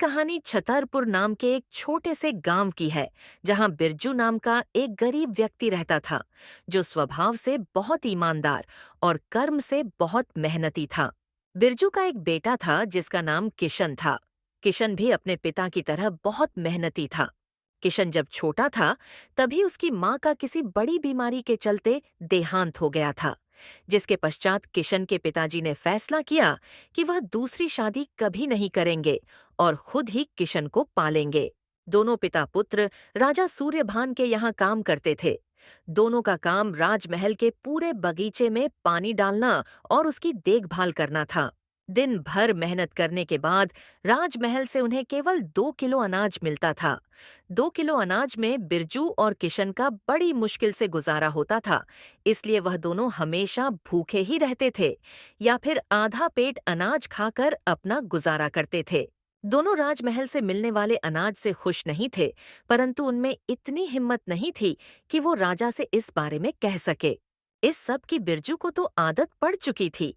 कहानी छतरपुर नाम के एक छोटे से गांव की है, जहां बिरजू नाम का एक गरीब व्यक्ति रहता था, जो स्वभाव से बहुत ईमानदार और कर्म से बहुत मेहनती था। बिरजू का एक बेटा था जिसका नाम किशन था। किशन भी अपने पिता की तरह बहुत मेहनती था। किशन जब छोटा था, तभी उसकी माँ का किसी बड़ी बीमारी के चलते देहांत हो गया था, जिसके पश्चात किशन के पिताजी ने फैसला किया कि वह दूसरी शादी कभी नहीं करेंगे और खुद ही किशन को पालेंगे। दोनों पिता पुत्र राजा सूर्यभान के यहाँ काम करते थे। दोनों का काम राजमहल के पूरे बगीचे में पानी डालना और उसकी देखभाल करना था। दिन भर मेहनत करने के बाद राजमहल से उन्हें केवल 2 किलो अनाज मिलता था। 2 किलो अनाज में बिरजू और किशन का बड़ी मुश्किल से गुजारा होता था, इसलिए वह दोनों हमेशा भूखे ही रहते थे या फिर आधा पेट अनाज खाकर अपना गुजारा करते थे। दोनों राजमहल से मिलने वाले अनाज से खुश नहीं थे, परंतु उनमें इतनी हिम्मत नहीं थी कि वो राजा से इस बारे में कह सके। इस सब की बिरजू को तो आदत पड़ चुकी थी,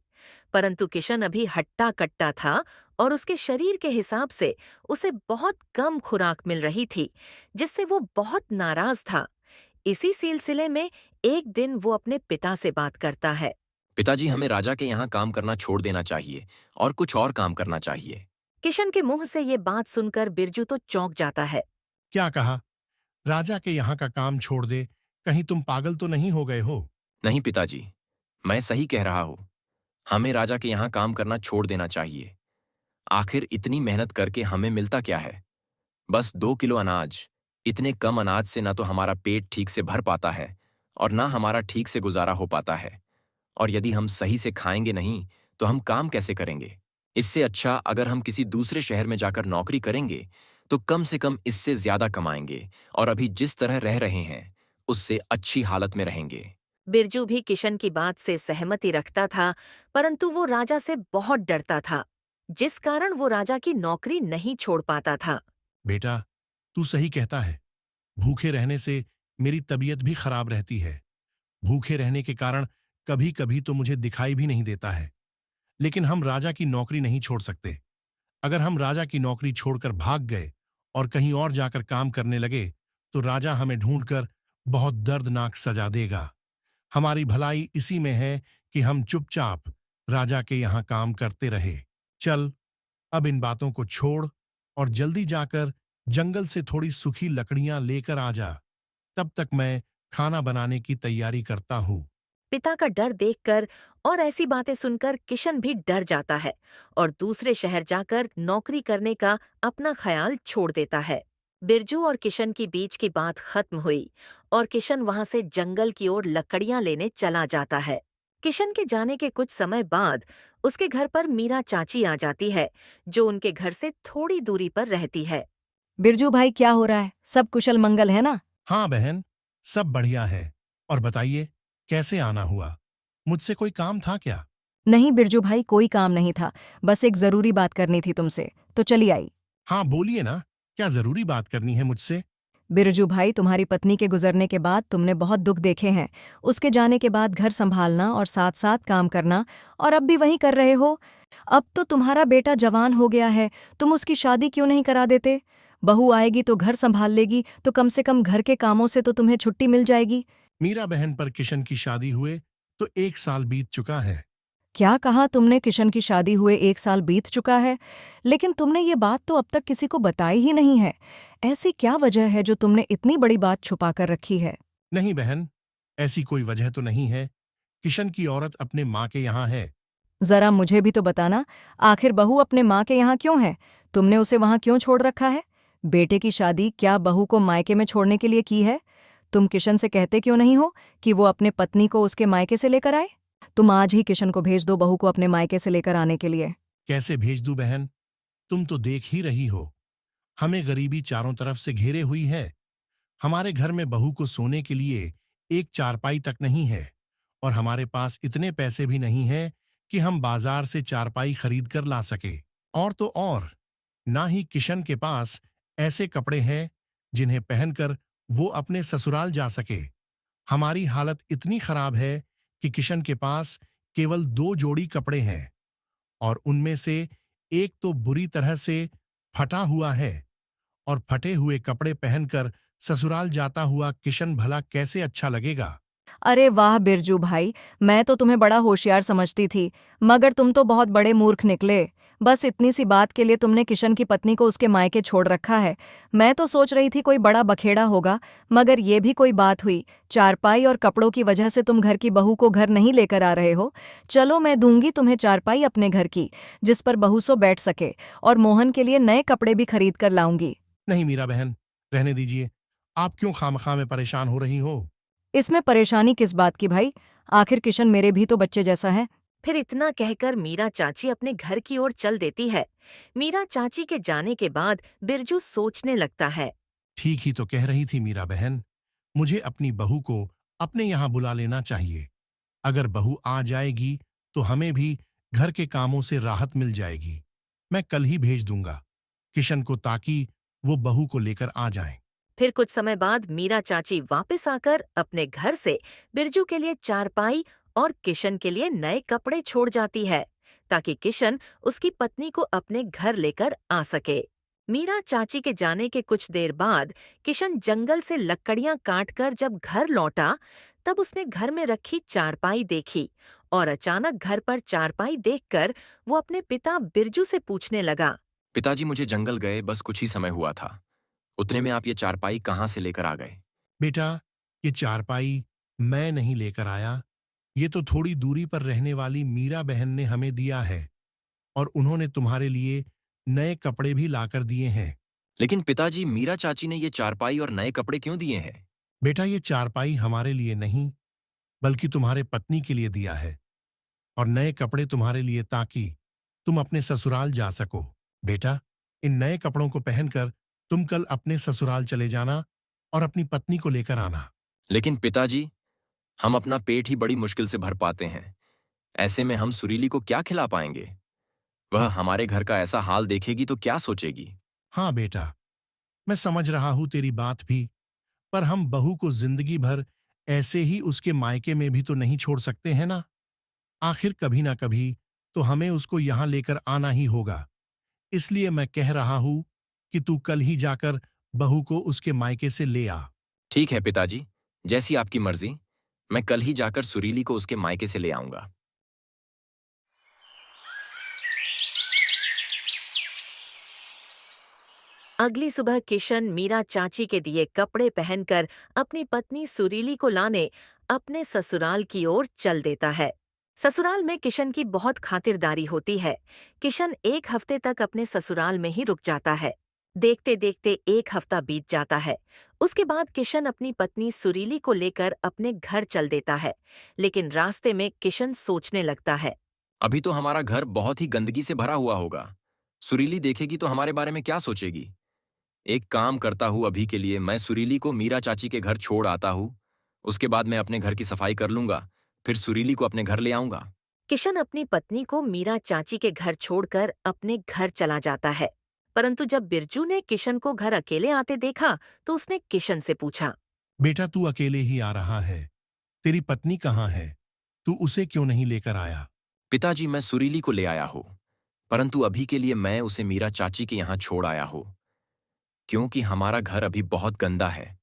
परंतु किशन अभी हट्टा कट्टा था और उसके शरीर के हिसाब से उसे बहुत कम खुराक मिल रही थी, जिससे वो बहुत नाराज था। इसी सिलसिले में एक दिन वो अपने पिता से बात करता है। पिताजी, हमें राजा के यहाँ काम करना छोड़ देना चाहिए और कुछ और काम करना चाहिए। किशन के मुंह से ये बात सुनकर बिरजू तो चौंक जाता है। क्या कहा? राजा के यहाँ का काम छोड़ दे? कहीं तुम पागल तो नहीं हो गए हो? नहीं पिताजी, मैं सही कह रहा हूँ। हमें राजा के यहाँ काम करना छोड़ देना चाहिए। आखिर इतनी मेहनत करके हमें मिलता क्या है? बस 2 किलो अनाज। इतने कम अनाज से ना तो हमारा पेट ठीक से भर पाता है और ना हमारा ठीक से गुजारा हो पाता है। और यदि हम सही से खाएंगे नहीं तो हम काम कैसे करेंगे? इससे अच्छा अगर हम किसी दूसरे शहर में जाकर नौकरी करेंगे तो कम से कम इससे ज्यादा कमाएंगे और अभी जिस तरह रह रहे हैं उससे अच्छी हालत में रहेंगे। बिरजू भी किशन की बात से सहमति रखता था, परंतु वो राजा से बहुत डरता था, जिस कारण वो राजा की नौकरी नहीं छोड़ पाता था। बेटा, तू सही कहता है। भूखे रहने से मेरी तबीयत भी खराब रहती है। भूखे रहने के कारण कभी कभी तो मुझे दिखाई भी नहीं देता है। लेकिन हम राजा की नौकरी नहीं छोड़ सकते। अगर हम राजा की नौकरी छोड़कर भाग गए और कहीं और जाकर काम करने लगे तो राजा हमें ढूंढकर बहुत दर्दनाक सजा देगा। हमारी भलाई इसी में है कि हम चुपचाप राजा के यहाँ काम करते रहे। चल, अब इन बातों को छोड़ और जल्दी जाकर जंगल से थोड़ी सूखी लकड़ियां लेकर आ जा। तब तक मैं खाना बनाने की तैयारी करता हूँ। पिता का डर देखकर और ऐसी बातें सुनकर किशन भी डर जाता है और दूसरे शहर जाकर नौकरी करने का अपना ख्याल छोड़ देता है। बिरजू और किशन की बीच की बात खत्म हुई और किशन वहां से जंगल की ओर लकड़ियां लेने चला जाता है। किशन के जाने के कुछ समय बाद उसके घर पर मीरा चाची आ जाती है, जो उनके घर से थोड़ी दूरी पर रहती है। बिरजू भाई, क्या हो रहा है? सब कुशल मंगल है ना? हाँ बहन, सब बढ़िया है। और बताइए, कैसे आना हुआ? मुझसे कोई काम था क्या? नहीं बिरजू भाई, कोई काम नहीं था। बस एक जरूरी बात करनी थी तुमसे, तो चली आई। हाँ बोलिए ना, क्या जरूरी बात करनी है मुझसे? बिरजू भाई, तुम्हारी पत्नी के गुजरने के बाद तुमने बहुत दुख देखे हैं। उसके जाने के बाद घर संभालना और साथ साथ काम करना, और अब भी वही कर रहे हो। अब तो तुम्हारा बेटा जवान हो गया है, तुम उसकी शादी क्यों नहीं करा देते? बहू आएगी तो घर संभाल लेगी, तो कम से कम घर के कामों से तो तुम्हें छुट्टी मिल जाएगी। मीरा बहन पर किशन की शादी हुए तो 1 साल बीत चुका है। क्या कहा तुमने? किशन की शादी हुए 1 साल बीत चुका है? लेकिन तुमने ये बात तो अब तक किसी को बताई ही नहीं है। ऐसी क्या वजह है जो तुमने इतनी बड़ी बात छुपा कर रखी है? नहीं बहन, ऐसी कोई वजह तो नहीं है। किशन की औरत अपने माँ के यहाँ है। जरा मुझे भी तो बताना, आखिर बहू अपने माँ के यहाँ क्यों है? तुमने उसे वहाँ क्यों छोड़ रखा है? बेटे की शादी क्या बहू को मायके में छोड़ने के लिए की है? तुम किशन से कहते क्यों नहीं हो कि वो अपने पत्नी को उसके मायके से लेकर आए? तुम आज ही किशन को भेज दो बहू को अपने मायके से लेकर आने के लिए। कैसे भेज दूं बहन? तुम तो देख ही रही हो, हमें गरीबी चारों तरफ से घेरे हुई है। हमारे घर में बहू को सोने के लिए एक चारपाई तक नहीं है और हमारे पास इतने पैसे भी नहीं हैं कि हम बाजार से चारपाई खरीद कर ला सके। और तो और, ना ही किशन के पास ऐसे कपड़े हैं जिन्हें पहनकर वो अपने ससुराल जा सके। हमारी हालत इतनी खराब है कि किशन के पास केवल 2 जोड़ी कपड़े हैं और उनमें से एक तो बुरी तरह से फटा हुआ है, और फटे हुए कपड़े पहनकर ससुराल जाता हुआ किशन भला कैसे अच्छा लगेगा। अरे वाह बिरजू भाई, मैं तो तुम्हें बड़ा होशियार समझती थी, मगर तुम तो बहुत बड़े मूर्ख निकले। बस इतनी सी बात के लिए तुमने किशन की पत्नी को उसके मायके छोड़ रखा है। मैं तो सोच रही थी कोई बड़ा बखेड़ा होगा, मगर ये भी कोई बात हुई। चारपाई और कपड़ों की वजह से तुम घर की बहू को घर नहीं लेकर आ रहे हो। चलो, मैं दूंगी तुम्हें चारपाई अपने घर की, जिस पर बहू सो बैठ सके, और मोहन के लिए नए कपड़े भी खरीद कर लाऊंगी। नहीं मीरा बहन, रहने दीजिए। आप क्यों खामखा में परेशान हो रही हो। इसमें परेशानी किस बात की भाई? आखिर किशन मेरे भी तो बच्चे जैसा है। फिर इतना कहकर मीरा चाची अपने घर की ओर चल देती है। मीरा चाची के जाने के बाद बिरजू सोचने लगता है। ठीक ही तो कह रही थी मीरा बहन, मुझे अपनी बहू को अपने यहाँ बुला लेना चाहिए। अगर बहू आ जाएगी तो हमें भी घर के कामों से राहत मिल जाएगी। मैं कल ही भेज दूंगा किशन को, ताकि वो बहू को लेकर आ जाए। फिर कुछ समय बाद मीरा चाची वापस आकर अपने घर से बिरजू के लिए चारपाई और किशन के लिए नए कपड़े छोड़ जाती है, ताकि किशन उसकी पत्नी को अपने घर लेकर आ सके। मीरा चाची के जाने के कुछ देर बाद किशन जंगल से लकड़ियां काटकर जब घर लौटा, तब उसने घर में रखी चारपाई देखी और अचानक घर पर चारपाई देखकर वो अपने पिता बिरजू से पूछने लगा। पिताजी, मुझे जंगल गए बस कुछ ही समय हुआ था, उतने में आप ये चारपाई कहाँ से लेकर आ गए? बेटा, ये चारपाई मैं नहीं लेकर आया। ये तो थोड़ी दूरी पर रहने वाली मीरा बहन ने हमें दिया है, और उन्होंने तुम्हारे लिए नए कपड़े भी लाकर दिए हैं। लेकिन पिताजी, मीरा चाची ने ये चारपाई और नए कपड़े क्यों दिए हैं? बेटा, ये चारपाई हमारे लिए नहीं, बल्कि तुम्हारे पत्नी के लिए दिया है, और नए कपड़े तुम्हारे लिए, ताकि तुम अपने ससुराल जा सको। बेटा, इन नए कपड़ों को पहनकर तुम कल अपने ससुराल चले जाना और अपनी पत्नी को लेकर आना। लेकिन पिताजी, हम अपना पेट ही बड़ी मुश्किल से भर पाते हैं, ऐसे में हम सुरीली को क्या खिला पाएंगे? वह हमारे घर का ऐसा हाल देखेगी तो क्या सोचेगी? हाँ बेटा, मैं समझ रहा हूं तेरी बात भी, पर हम बहू को जिंदगी भर ऐसे ही उसके मायके में भी तो नहीं छोड़ सकते हैं ना। आखिर कभी ना कभी तो हमें उसको यहां लेकर आना ही होगा। इसलिए मैं कह रहा हूं कि तू कल ही जाकर बहू को उसके मायके से ले आ। ठीक है पिताजी, जैसी आपकी मर्जी। मैं कल ही जाकर सुरीली को उसके मायके से ले आऊंगा। अगली सुबह किशन मीरा चाची के दिए कपड़े पहनकर अपनी पत्नी सुरीली को लाने अपने ससुराल की ओर चल देता है। ससुराल में किशन की बहुत खातिरदारी होती है। किशन एक हफ्ते तक अपने ससुराल में ही रुक जाता है। देखते देखते एक हफ्ता बीत जाता है। उसके बाद किशन अपनी पत्नी सुरीली को लेकर अपने घर चल देता है, लेकिन रास्ते में किशन सोचने लगता है। अभी तो हमारा घर बहुत ही गंदगी से भरा हुआ होगा। सुरीली देखेगी तो हमारे बारे में क्या सोचेगी? एक काम करता हूँ, अभी के लिए मैं सुरीली को मीरा चाची के घर छोड़ आता हूँ। उसके बाद मैं अपने घर की सफाई कर लूंगा, फिर सुरीली को अपने घर ले आऊंगा। किशन अपनी पत्नी को मीरा चाची के घर छोड़कर अपने घर चला जाता है। परंतु जब बिरजू ने किशन को घर अकेले आते देखा, तो उसने किशन से पूछा। बेटा, तू अकेले ही आ रहा है, तेरी पत्नी कहाँ है? तू उसे क्यों नहीं लेकर आया? पिताजी, मैं सुरीली को ले आया हूँ, परंतु अभी के लिए मैं उसे मीरा चाची के यहाँ छोड़ आया हूँ, क्योंकि हमारा घर अभी बहुत गंदा है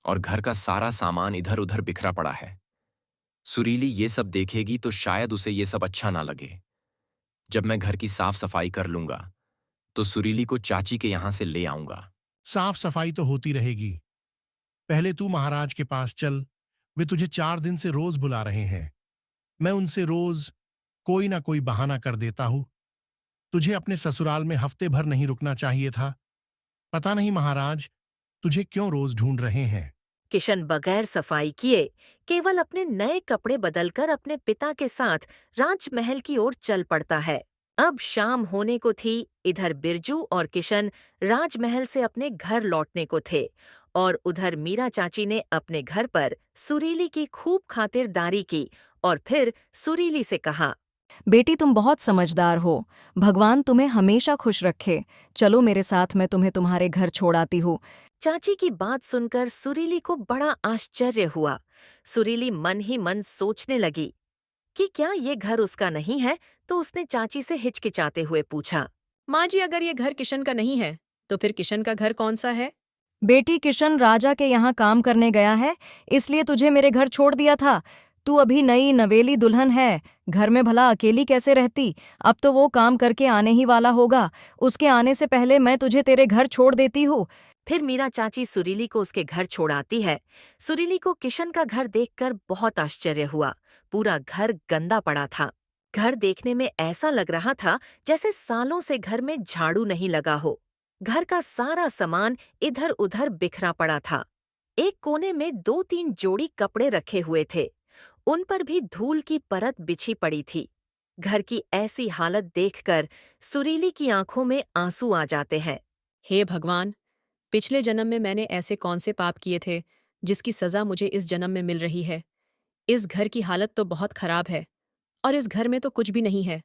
और घर का सारा सामान इधर उधर बिखरा पड़ा है। सुरीली ये सब देखेगी तो शायद उसे ये सब अच्छा ना लगे। जब मैं घर की साफ सफाई कर लूंगा तो सुरीली को चाची के यहाँ से ले आऊंगा। साफ सफाई तो होती रहेगी। पहले तू महाराज के पास चल, वे तुझे 4 दिन से रोज बुला रहे हैं। मैं उनसे रोज कोई ना कोई बहाना कर देता हूं। तुझे अपने ससुराल में हफ्ते भर नहीं रुकना चाहिए था। पता नहीं महाराज तुझे क्यों रोज ढूंढ रहे हैं। किशन बगैर सफाई किए केवल अपने नए कपड़े बदलकर अपने पिता के साथ राजमहल की ओर चल पड़ता है। अब शाम होने को थी। इधर बिरजू और किशन राजमहल से अपने घर लौटने को थे, और उधर मीरा चाची ने अपने घर पर सुरीली की खूब खातिरदारी की और फिर सुरीली से कहा। बेटी, तुम बहुत समझदार हो। भगवान तुम्हें हमेशा खुश रखे। चलो मेरे साथ, मैं तुम्हें तुम्हारे घर छोड़ आती हूँ। चाची की बात सुनकर सुरीली को बड़ा आश्चर्य हुआ। सुरीली मन ही मन सोचने लगी कि क्या ये घर उसका नहीं है, तो उसने चाची से हिचकिचाते हुए पूछा। माँ जी, अगर ये घर किशन का नहीं है तो फिर किशन का घर कौन सा है? बेटी, किशन राजा के यहाँ काम करने गया है, इसलिए तुझे मेरे घर छोड़ दिया था। तू अभी नई नवेली दुल्हन है, घर में भला अकेली कैसे रहती? अब तो वो काम करके आने ही वाला होगा। उसके आने से पहले मैं तुझे तेरे घर छोड़ देती हूँ। फिर मीरा चाची सुरीली को उसके घर छोड़ आती है। सुरीली को किशन का घर देखकर बहुत आश्चर्य हुआ। पूरा घर गंदा पड़ा था। घर देखने में ऐसा लग रहा था जैसे सालों से घर में झाड़ू नहीं लगा हो। घर का सारा सामान इधर उधर बिखरा पड़ा था। एक कोने में 2-3 जोड़ी कपड़े रखे हुए थे। उन पर भी धूल की परत बिछी पड़ी थी। घर की ऐसी हालत देखकर सुरीली की आंखों में आंसू आ जाते हैं। हे भगवान, पिछले जन्म में मैंने ऐसे कौन से पाप किए थे जिसकी सजा मुझे इस जन्म में मिल रही है। इस घर की हालत तो बहुत खराब है और इस घर में तो कुछ भी नहीं है।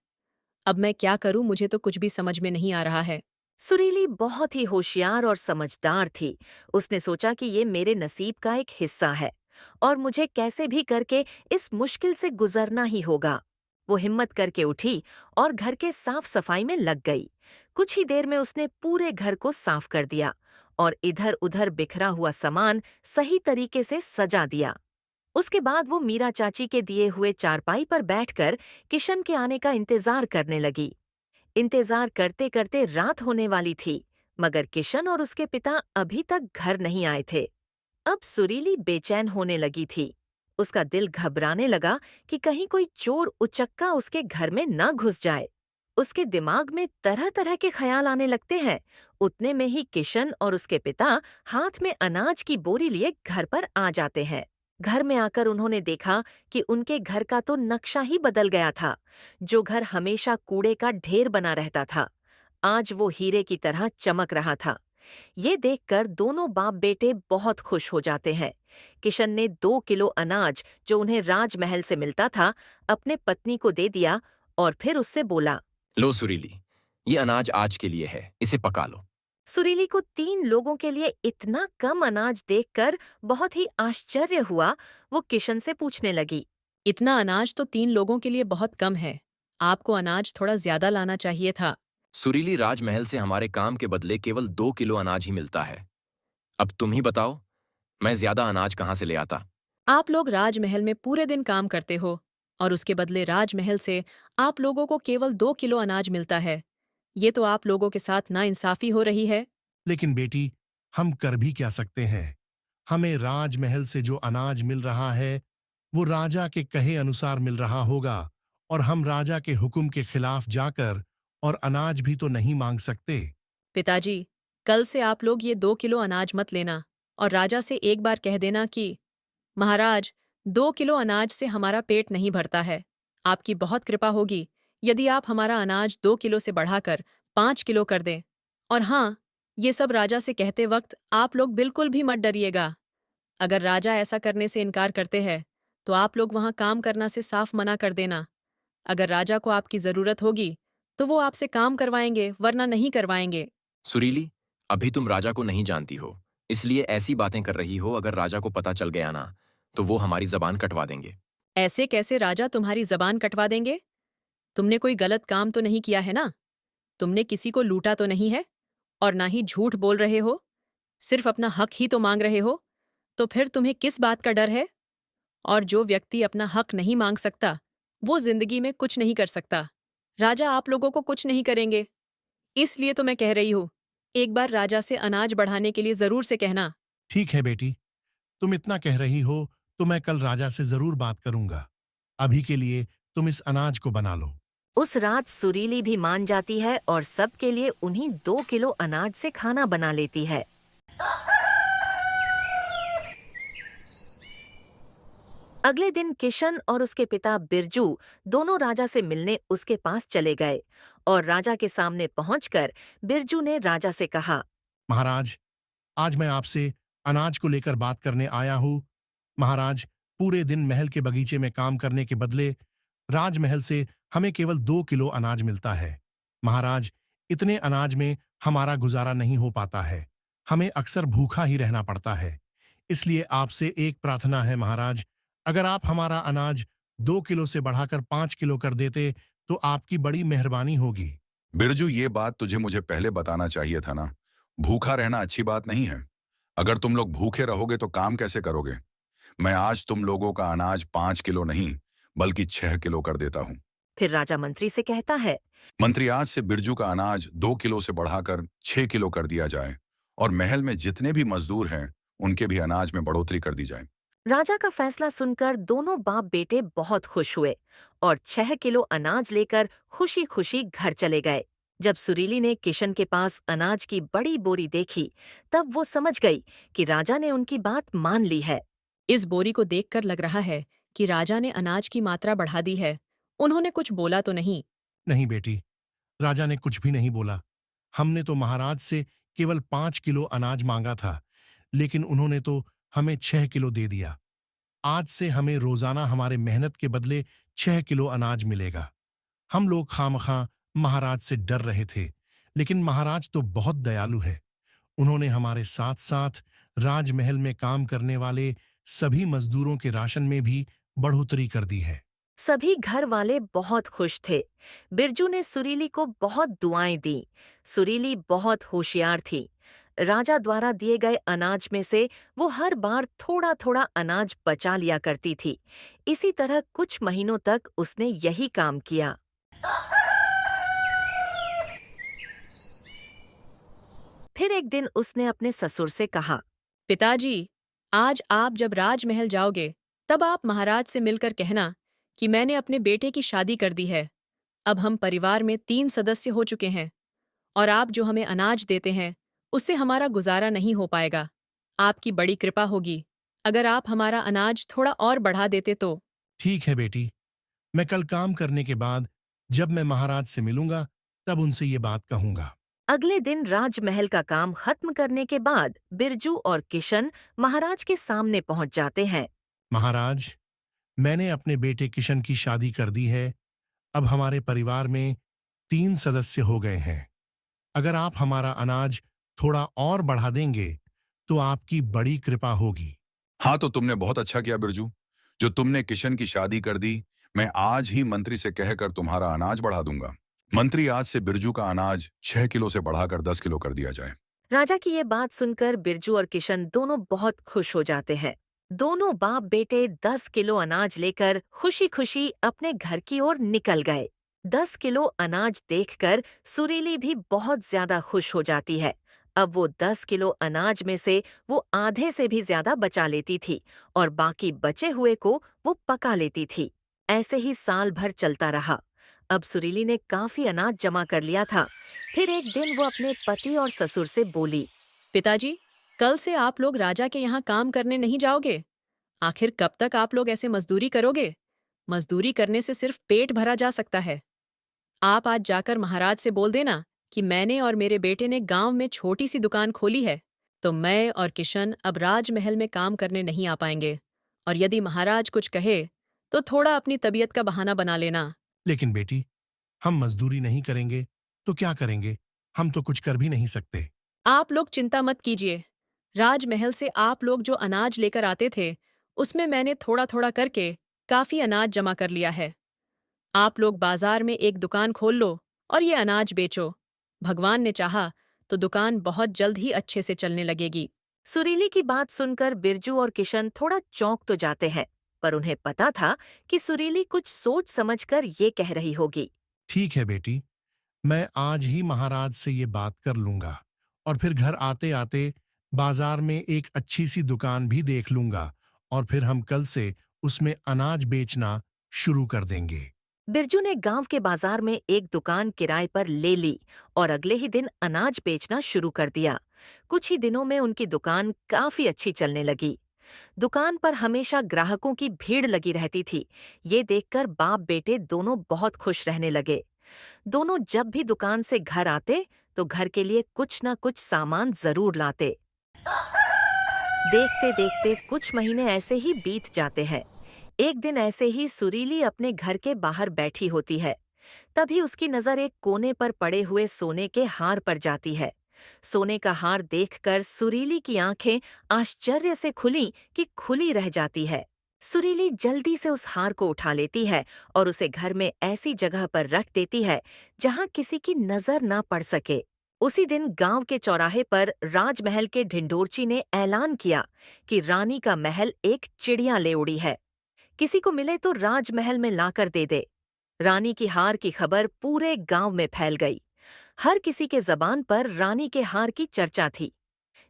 अब मैं क्या करूं, मुझे तो कुछ भी समझ में नहीं आ रहा है। सुरीली बहुत ही होशियार और समझदार थी। उसने सोचा कि ये मेरे नसीब का एक हिस्सा है और मुझे कैसे भी करके इस मुश्किल से गुजरना ही होगा। वो हिम्मत करके उठी और घर के साफ सफाई में लग गई। कुछ ही देर में उसने पूरे घर को साफ कर दिया और इधर उधर बिखरा हुआ सामान सही तरीके से सजा दिया। उसके बाद वो मीरा चाची के दिए हुए चारपाई पर बैठकर किशन के आने का इंतजार करने लगी। इंतजार करते करते रात होने वाली थी, मगर किशन और उसके पिता अभी तक घर नहीं आए थे। अब सुरीली बेचैन होने लगी थी। उसका दिल घबराने लगा कि कहीं कोई चोर उचक्का उसके घर में न घुस जाए। उसके दिमाग में तरह तरह के ख्याल आने लगते हैं। उतने में ही किशन और उसके पिता हाथ में अनाज की बोरी लिए घर पर आ जाते हैं। घर में आकर उन्होंने देखा कि उनके घर का तो नक्शा ही बदल गया था। जो घर हमेशा कूड़े का ढेर बना रहता था, आज वो हीरे की तरह चमक रहा था। ये देखकर दोनों बाप बेटे बहुत खुश हो जाते हैं। किशन ने 2 किलो अनाज जो उन्हें राजमहल से मिलता था, अपने पत्नी को दे दिया और फिर उससे बोला। लो सुरीली, ये अनाज आज के लिए है, इसे पका लो। सुरीली को 3 लोगों के लिए इतना कम अनाज देखकर बहुत ही आश्चर्य हुआ। वो किशन से पूछने लगी। इतना अनाज तो 3 लोगों के लिए बहुत कम है। आपको अनाज थोड़ा ज्यादा लाना चाहिए था। सुरीली, राजमहल से हमारे काम के बदले केवल 2 किलो अनाज ही मिलता है। अब तुम ही बताओ, मैं ज्यादा अनाज कहाँ से ले आता? आप लोग राजमहल में पूरे दिन काम करते हो और उसके बदले राजमहल से आप लोगों को केवल 2 किलो अनाज मिलता है। ये तो आप लोगों के साथ नाइंसाफी हो रही है। लेकिन बेटी, हम कर भी क्या सकते हैं? हमें राजमहल से जो अनाज मिल रहा है वो राजा के कहे अनुसार मिल रहा होगा, और हम राजा के हुक्म के खिलाफ जाकर और अनाज भी तो नहीं मांग सकते। पिताजी, कल से आप लोग ये 2 किलो अनाज मत लेना और राजा से एक बार कह देना कि महाराज, 2 किलो अनाज से हमारा पेट नहीं भरता है। आपकी बहुत कृपा होगी यदि आप हमारा अनाज 2 किलो से बढ़ाकर 5 किलो कर दें। और हाँ, ये सब राजा से कहते वक्त आप लोग बिल्कुल भी मत डरिएगा। अगर राजा ऐसा करने से इनकार करते हैं तो आप लोग वहाँ काम करना से साफ मना कर देना। अगर राजा को आपकी जरूरत होगी तो वो आपसे काम करवाएंगे, वरना नहीं करवाएंगे। सुरीली, अभी तुम राजा को नहीं जानती हो, इसलिए ऐसी बातें कर रही हो। अगर राजा को पता चल गया ना, तो वो हमारी जबान कटवा देंगे। ऐसे कैसे राजा तुम्हारी जबान कटवा देंगे? तुमने कोई गलत काम तो नहीं किया है ना? तुमने किसी को लूटा तो नहीं है और ना ही झूठ बोल रहे हो। सिर्फ अपना हक ही तो मांग रहे हो। तो फिर तुम्हें किस बात का डर है? और जो व्यक्ति अपना हक नहीं मांग सकता वो जिंदगी में कुछ नहीं कर सकता। राजा आप लोगों को कुछ नहीं करेंगे। इसलिए तो मैं कह रही हूँ, एक बार राजा से अनाज बढ़ाने के लिए जरूर से कहना। ठीक है बेटी, तुम इतना कह रही हो तो मैं कल राजा से जरूर बात करूंगा। अभी के लिए तुम इस अनाज को बना लो। उस रात सुरीली भी मान जाती है और सबके लिए उन्हीं 2 किलो अनाज से खाना बना लेती है। अगले दिन किशन और उसके पिता बिरजू दोनों राजा से मिलने उसके पास चले गए और राजा के सामने पहुंचकर बिरजू ने राजा से कहा। महाराज, आज मैं आपसे अनाज को लेकर बात करने आया हूँ। महाराज, पूरे दिन महल के बगीचे में काम करने के बदले राजमहल से हमें केवल 2 किलो अनाज मिलता है। महाराज, इतने अनाज में हमारा गुजारा नहीं हो पाता है। हमें अक्सर भूखा ही रहना पड़ता है। इसलिए आपसे एक प्रार्थना है महाराज, अगर आप हमारा अनाज 2 किलो से बढ़ाकर 5 किलो कर देते तो आपकी बड़ी मेहरबानी होगी। बिरजू, ये बात तुझे मुझे पहले बताना चाहिए था ना। भूखा रहना अच्छी बात नहीं है। अगर तुम लोग भूखे रहोगे तो काम कैसे करोगे? मैं आज तुम लोगों का अनाज 5 किलो नहीं, बल्कि 6 किलो कर देता हूँ। फिर राजा मंत्री से कहता है। मंत्री, आज से बिरजू का अनाज 2 किलो से बढ़ाकर 6 किलो कर दिया जाए, और महल में जितने भी मजदूर हैं उनके भी अनाज में बढ़ोतरी कर दी जाए। राजा का फैसला सुनकर दोनों बाप बेटे बहुत खुश हुए और 6 किलो अनाज लेकर खुशी खुशी घर चले गए। जब सुरीली ने किशन के पास अनाज की बड़ी बोरी देखी, तब वो समझ गई कि राजा ने उनकी बात मान ली है। इस बोरी को देखकर लग रहा है कि राजा ने अनाज की मात्रा बढ़ा दी है। उन्होंने कुछ बोला तो नहीं? नहीं बेटी, राजा ने कुछ भी नहीं बोला। हमने तो महाराज से केवल 5 किलो अनाज मांगा था, लेकिन उन्होंने तो हमें 6 किलो दे दिया। आज से हमें रोजाना हमारे मेहनत के बदले 6 किलो अनाज मिलेगा। हम लोग खामखा महाराज से डर रहे थे, लेकिन महाराज तो बहुत दयालु है। उन्होंने हमारे साथ साथ राजमहल में काम करने वाले सभी मजदूरों के राशन में भी बढ़ोतरी कर दी है। सभी घर वाले बहुत खुश थे। बिरजू ने सुरीली को बहुत दुआएं दी। सुरीली बहुत होशियार थी। राजा द्वारा दिए गए अनाज में से वो हर बार थोड़ा थोड़ा अनाज बचा लिया करती थी। इसी तरह कुछ महीनों तक उसने यही काम किया। फिर एक दिन उसने अपने ससुर से कहा। पिताजी, आज आप जब राजमहल जाओगे, तब आप महाराज से मिलकर कहना कि मैंने अपने बेटे की शादी कर दी है। अब हम परिवार में 3 सदस्य हो चुके हैं, और आप जो हमें अनाज देते हैं, उससे हमारा गुजारा नहीं हो पाएगा। आपकी बड़ी कृपा होगी अगर आप हमारा अनाज थोड़ा और बढ़ा देते तो। ठीक है बेटी, मैं कल काम करने के बाद जब मैं महाराज से मिलूंगा तब उनसे ये बात कहूंगा। अगले दिन राजमहल का काम खत्म करने के बाद बिरजू और किशन महाराज के सामने पहुंच जाते हैं। महाराज, मैंने अपने बेटे किशन की शादी कर दी है। अब हमारे परिवार में 3 सदस्य हो गए हैं। अगर आप हमारा अनाज थोड़ा और बढ़ा देंगे तो आपकी बड़ी कृपा होगी। हाँ, तो तुमने बहुत अच्छा किया बिरजू, जो तुमने किशन की शादी कर दी। मैं आज ही मंत्री से कहकर तुम्हारा अनाज बढ़ा दूंगा। मंत्री, आज से बिरजू का अनाज 6 किलो से बढ़ाकर 10 किलो कर दिया जाए। राजा की ये बात सुनकर बिरजू और किशन दोनों बहुत खुश हो जाते हैं। दोनों बाप बेटे 10 किलो अनाज लेकर खुशी खुशी अपने घर की ओर निकल गए। 10 किलो अनाज देखकर सुरीली भी बहुत ज्यादा खुश हो जाती है। अब वो 10 किलो अनाज में से वो आधे से भी ज्यादा बचा लेती थी और बाकी बचे हुए को वो पका लेती थी। ऐसे ही साल भर चलता रहा। अब सुरीली ने काफी अनाज जमा कर लिया था। फिर एक दिन वो अपने पति और ससुर से बोली। पिताजी, कल से आप लोग राजा के यहाँ काम करने नहीं जाओगे। आखिर कब तक आप लोग ऐसे मजदूरी करोगे? मजदूरी करने से सिर्फ पेट भरा जा सकता है। आप आज जाकर महाराज से बोल देना कि मैंने और मेरे बेटे ने गांव में छोटी सी दुकान खोली है, तो मैं और किशन अब राजमहल में काम करने नहीं आ पाएंगे। और यदि महाराज कुछ कहे तो थोड़ा अपनी तबीयत का बहाना बना लेना। लेकिन बेटी, हम मजदूरी नहीं करेंगे तो क्या करेंगे? हम तो कुछ कर भी नहीं सकते। आप लोग चिंता मत कीजिए। राजमहल से आप लोग जो अनाज लेकर आते थे, उसमें मैंने थोड़ा थोड़ा करके काफी अनाज जमा कर लिया है। आप लोग बाजार में एक दुकान खोल लो और ये अनाज बेचो। भगवान ने चाहा तो दुकान बहुत जल्द ही अच्छे से चलने लगेगी। सुरीली की बात सुनकर बिरजू और किशन थोड़ा चौंक तो जाते हैं, पर उन्हें पता था कि सुरीली कुछ सोच समझकर ये कह रही होगी। ठीक है बेटी, मैं आज ही महाराज से ये बात कर लूंगा और फिर घर आते आते बाजार में एक अच्छी सी दुकान भी देख लूंगा और फिर हम कल से उसमें अनाज बेचना शुरू कर देंगे। बिरजू ने गांव के बाजार में एक दुकान किराए पर ले ली और अगले ही दिन अनाज बेचना शुरू कर दिया। कुछ ही दिनों में उनकी दुकान काफी अच्छी चलने लगी। दुकान पर हमेशा ग्राहकों की भीड़ लगी रहती थी। ये देखकर बाप बेटे दोनों बहुत खुश रहने लगे। दोनों जब भी दुकान से घर आते तो घर के लिए कुछ न कुछ सामान जरूर लाते। देखते देखते कुछ महीने ऐसे ही बीत जाते हैं। एक दिन ऐसे ही सुरीली अपने घर के बाहर बैठी होती है। तभी उसकी नजर एक कोने पर पड़े हुए सोने के हार पर जाती है। सोने का हार देखकर सुरीली की आंखें आश्चर्य से खुली कि खुली रह जाती है। सुरीली जल्दी से उस हार को उठा लेती है और उसे घर में ऐसी जगह पर रख देती है जहां किसी की नजर ना पड़ सके। उसी दिन गांव के चौराहे पर राजमहल के ढिंढोरची ने ऐलान किया कि रानी का महल एक चिड़िया ले उड़ी है। किसी को मिले तो राजमहल में लाकर दे दे। रानी की हार की खबर पूरे गांव में फैल गई। हर किसी के जबान पर रानी के हार की चर्चा थी।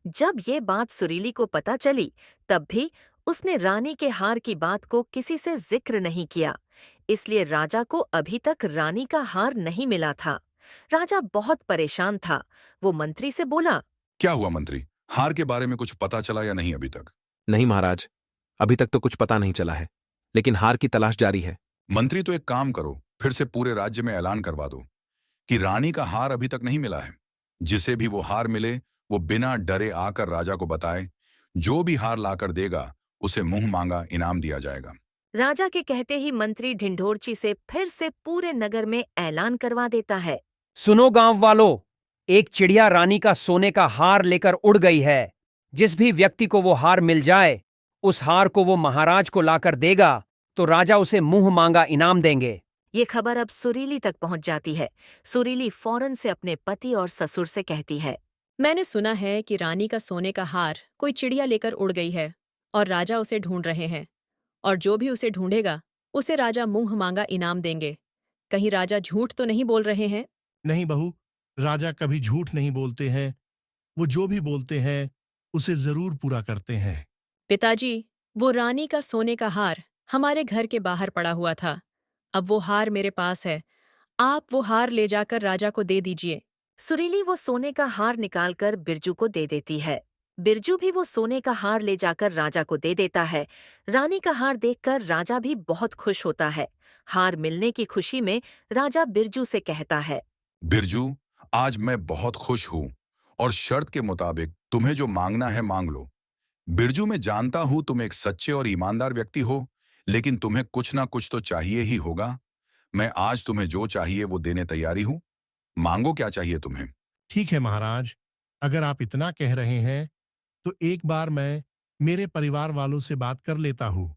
जब ये बात सुरीली को पता चली, तब भी उसने रानी के हार की बात को किसी से जिक्र नहीं किया। इसलिए राजा को अभी तक रानी का हार नहीं मिला था। राजा बहुत परेशान था। वो मंत्री से बोला, क्या हुआ मंत्री, हार के बारे में कुछ पता चला या नहीं अभी तक? नहीं महाराज, अभी तक तो कुछ पता नहीं चला है, लेकिन हार की तलाश जारी है। मंत्री तो एक काम करो, फिर से पूरे राज्य में ऐलान करवा दो कि रानी का हार अभी तक नहीं मिला है। जिसे भी वो हार मिले वो बिना डरे आकर राजा को बताए। जो भी हार लाकर देगा उसे मुंह मांगा इनाम दिया जाएगा। राजा के कहते ही मंत्री ढिंढोरची से फिर से पूरे नगर में ऐलान करवा देता है। सुनो गांव वालों, एक चिड़िया रानी का सोने का हार लेकर उड़ गई है। जिस भी व्यक्ति को वो हार मिल जाए, उस हार को वो महाराज को लाकर देगा तो राजा उसे मुंह मांगा इनाम देंगे। ये खबर अब सुरीली तक पहुंच जाती है। सुरीली फौरन से अपने पति और ससुर से कहती है, मैंने सुना है कि रानी का सोने का हार कोई चिड़िया लेकर उड़ गई है और राजा उसे ढूंढ रहे हैं, और जो भी उसे ढूंढेगा उसे राजा मुंह मांगा इनाम देंगे। कहीं राजा झूठ तो नहीं बोल रहे हैं? नहीं बहू, राजा कभी झूठ नहीं बोलते हैं। वो जो भी बोलते हैं उसे जरूर पूरा करते हैं। पिताजी, वो रानी का सोने का हार हमारे घर के बाहर पड़ा हुआ था। अब वो हार मेरे पास है। आप वो हार ले जाकर राजा को दे दीजिए। सुरीली वो सोने का हार निकालकर बिरजू को दे देती है। बिरजू भी वो सोने का हार ले जाकर राजा को दे देता है। रानी का हार देखकर राजा भी बहुत खुश होता है। हार मिलने की खुशी में राजा बिरजू से कहता है, बिरजू, आज मैं बहुत खुश हूं और शर्त के मुताबिक तुम्हें जो मांगना है मांग लो। बिरजू, मैं जानता हूं तुम एक सच्चे और ईमानदार व्यक्ति हो, लेकिन तुम्हें कुछ ना कुछ तो चाहिए ही होगा। मैं आज तुम्हें जो चाहिए वो देने तैयारी हूं। मांगो, क्या चाहिए तुम्हें? ठीक है महाराज, अगर आप इतना कह रहे हैं तो एक बार मैं मेरे परिवार वालों से बात कर लेता हूँ,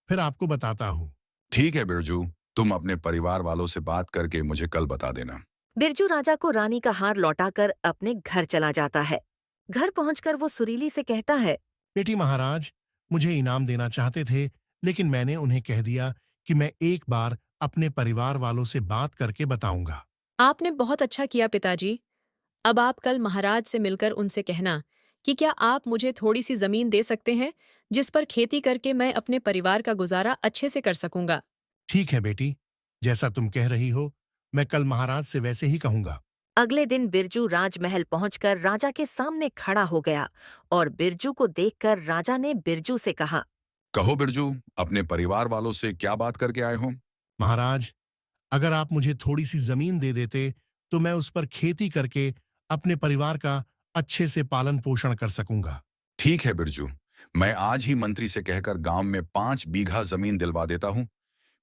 फिर आपको बताता हूँ। ठीक है बिरजू, तुम अपने परिवार वालों से बात करके मुझे कल बता देना। बिरजू राजा को रानी का हार लौटाकर अपने घर चला जाता है। घर पहुंचकर वो सुरीली से कहता है, बेटी महाराज मुझे इनाम देना चाहते थे, लेकिन मैंने उन्हें कह दिया कि मैं एक बार अपने परिवार वालों से बात करके बताऊंगा। आपने बहुत अच्छा किया पिताजी। अब आप कल महाराज से मिलकर उनसे कहना कि क्या आप मुझे थोड़ी सी जमीन दे सकते हैं, जिस पर खेती करके मैं अपने परिवार का गुजारा अच्छे से कर सकूंगा। ठीक है बेटी, जैसा तुम कह रही हो मैं कल महाराज से वैसे ही कहूंगा। अगले दिन बिरजू राजमहल पहुंचकर राजा के सामने खड़ा हो गया और बिरजू को देखकर राजा ने बिरजू से कहा, कहो बिरजू, अपने परिवार वालों से क्या बात करके आए हो? महाराज, अगर आप मुझे थोड़ी सी जमीन दे देते तो मैं उस पर खेती करके अपने परिवार का अच्छे से पालन पोषण कर सकूंगा। ठीक है बिरजू, मैं आज ही मंत्री से कहकर गांव में 5 बीघा जमीन दिलवा देता हूं।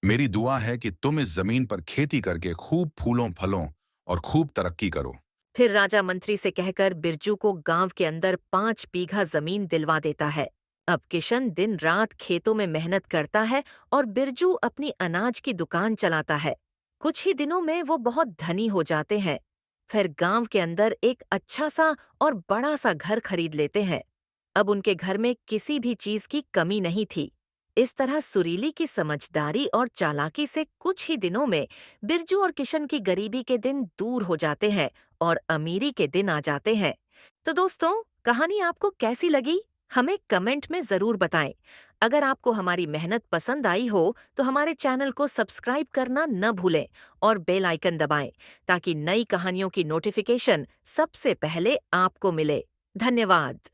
मेरी दुआ है कि तुम इस जमीन पर खेती करके खूब फूलों फलों और खूब तरक्की करो। फिर राजा मंत्री से कहकर बिरजू को गांव के अंदर 5 बीघा जमीन दिलवा देता है। अब किशन दिन रात खेतों में मेहनत करता है और बिरजू अपनी अनाज की दुकान चलाता है। कुछ ही दिनों में वो बहुत धनी हो जाते हैं। फिर गांव के अंदर एक अच्छा सा और बड़ा सा घर खरीद लेते हैं। अब उनके घर में किसी भी चीज की कमी नहीं थी। इस तरह सुरीली की समझदारी और चालाकी से कुछ ही दिनों में बिरजू और किशन की गरीबी के दिन दूर हो जाते हैं और अमीरी के दिन आ जाते हैं। तो दोस्तों, कहानी आपको कैसी लगी हमें कमेंट में जरूर बताएं। अगर आपको हमारी मेहनत पसंद आई हो तो हमारे चैनल को सब्सक्राइब करना न भूलें और बेल आइकन दबाएं ताकि नई कहानियों की नोटिफिकेशन सबसे पहले आपको मिले। धन्यवाद।